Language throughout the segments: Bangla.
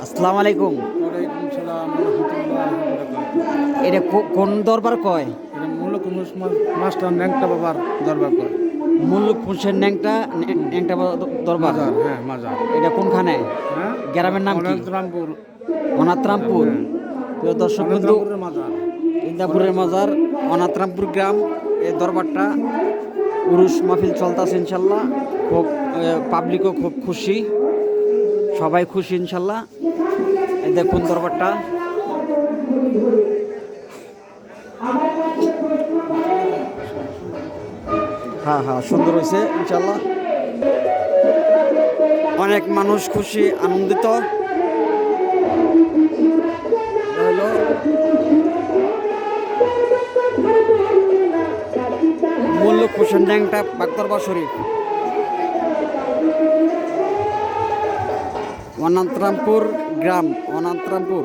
আসসালামু আলাইকুম। ওয়ালাইকুম সালাম রহমতুল্লাহ বারাকাতুহু। এটা কোন দরবার কয়? এটা মূলত মাস্টার ন্যাংটা বাবার দরবার করে। মুল্লুক পুষের ন্যাংটা দরবার। মাজার, হ্যাঁ মাজার। এটা কোনখানে? হ্যাঁ, গ্রামের নাম কি? অনন্তরামপুর। অনাত্রামপুর। প্রিয় দর্শক বন্ধু, অনন্তরামপুরের মাজার। ইন্দাপুরের মাজার অনাত্রামপুর গ্রাম। এই দরবারটা উরুস মাহফিল চলতেছে ইনশাল্লাহ। খুব পাবলিকও খুব খুশি, সবাই খুশি ইনশাল্লাহ। এই দেখুন দরবারটা। হ্যাঁ হ্যাঁ, সুন্দর হয়েছে ইনশাল্লাহ। অনেক মানুষ খুশি, আনন্দিত হলো। মুল্লুক হোসেন ন্যাংটা বাগদরবার শরীফ, অনন্তরামপুর গ্রাম, অনন্তরামপুর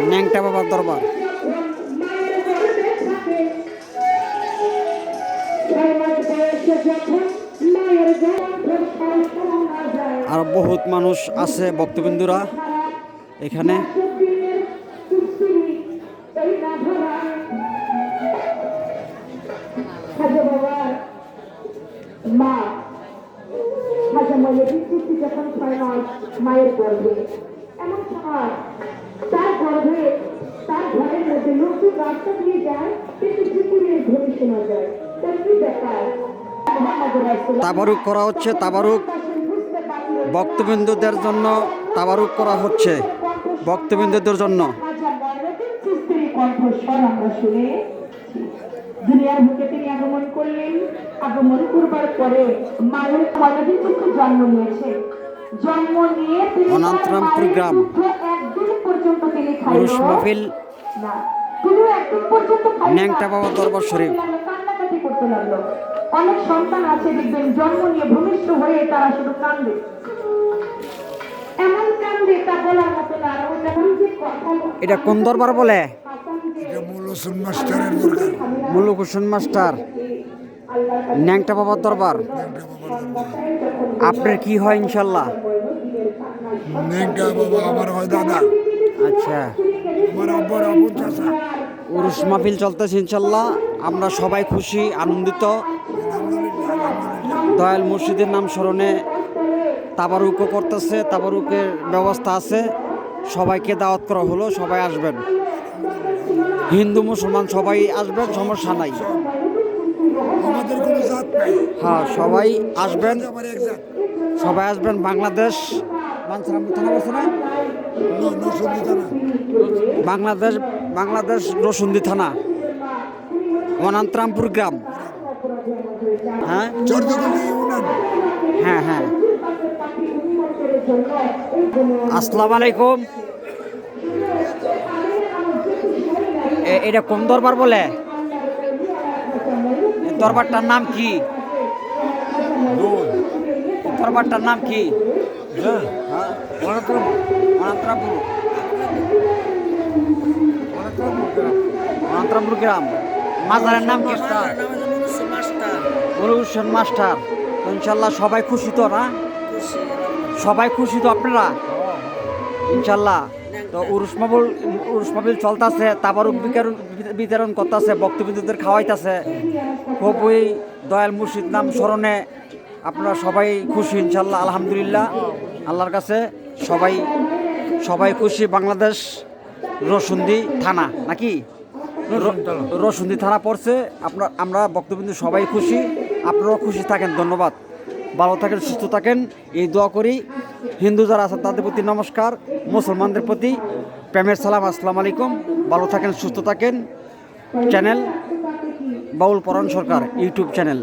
ন্যাংটা বাবার দরবার। আর বহুত মানুষ আছে, ভক্তবিন্দুরা এখানে। মায়ের গর্ভে এমন সময় তার গর্ভে তার ঘরের মধ্যে নতুন রাস্তা দিয়ে যায়, কিন্তু কুকুরের ধ্বনি শোনা যায়। তার কি ব্যাপার? তাবারুক করা হচ্ছে, তাবারুক ভক্তবিন্দুদের জন্য তাবারুক করা হচ্ছে, ভক্তবিন্দুদের জন্য। কণ্ঠস্বর আমরা শুনে দুনিয়ার বুকে তিনি আগমন করলেন। আগমন করবার পরে মায়ের কয়দিন থেকে জন্ম নিয়েছে। জন্ম নিয়ে অনন্তরামপুর গ্রাম, একদিন পর্যন্ত তিনি উরুস মাহফিল না, তিনি একদিন পর্যন্ত ন্যাংটা বাবা দরবার শরীফ। কান্নাকাটি করতে লাগলো। অনেক সন্তান আছে দেখবেন জন্ম নিয়ে ভূমিষ্ঠ হয়ে তারা শুধু কান্দে, এমন কান্দে তা বলার মতো না। এটা কোন দরবার বলে? মুল্লুক হোসেন মাস্টার ন্যাংটা বাবার দরবার। আপনার কি হয় ইনশাল্লাহ? ন্যাংটা বাবা আমার হয় দাদা, আচ্ছা, আমার আব্বার আপন চাচা। উরুস মাহফিল চলতেছে ইনশাল্লাহ। আমরা সবাই খুশি, আনন্দিত। দয়াল মুর্শিদের নাম স্মরণে তাবারুকও করতেছে, তাবারুকের ব্যবস্থা আছে। সবাইকে দাওয়াত করা হলো, সবাই আসবেন। হিন্দু মুসলমান সবাই আসবেন, সমস্যা নাই। আমাদের কোনো জাত নাই। হ্যাঁ, সবাই আসবেন, আমার এক জাত। সবাই আসবেন। বাংলাদেশ বাঞ্ছারামপুর থানা বলছে না? বাংলাদেশ, বাংলাদেশ রসুন্দি থানা, অনন্তরামপুর গ্রাম। হ্যাঁ হ্যাঁ হ্যাঁ। আসসালামু আলাইকুম। এটা কোন দরবার বলে? দরবারটার নাম কি? দরবারটার নাম কি? অনন্তরামপুর, অনন্তরামপুর গ্রাম। মাজারের নাম কি? মুল্লুক হোসেন মাস্টার। ইনশাল্লাহ সবাই খুশি তো না? সবাই খুশি তো আপনারা ইনশাল্লাহ? তো উরুস মাহফিল চলতেছে, তাবারুক বিতরণ করতেছে, ভক্তবিন্দুদের খাওয়াইতেছে। খুবই দয়াল মুর্শিদ নাম স্মরণে আপনারা সবাই খুশি ইনশাল্লাহ, আলহামদুলিল্লাহ। আল্লাহর কাছে সবাই সবাই খুশি। বাংলাদেশ রসুন্দি থানা নাকি? রসুন্দি থানা পড়ছে। আমরা ভক্তবিন্দু সবাই খুশি, আপনারাও খুশি থাকেন। ধন্যবাদ, ভালো থাকেন, সুস্থ থাকেন, এই দোয়া করি। হিন্দু যারা আছেন তাদের প্রতি নমস্কার, মুসলমানদের প্রতি প্রেমের সালাম। আসসালামু আলাইকুম। ভালো থাকেন, সুস্থ থাকেন। চ্যানেল বাউল পরাণ সরকার, ইউটিউব চ্যানেল।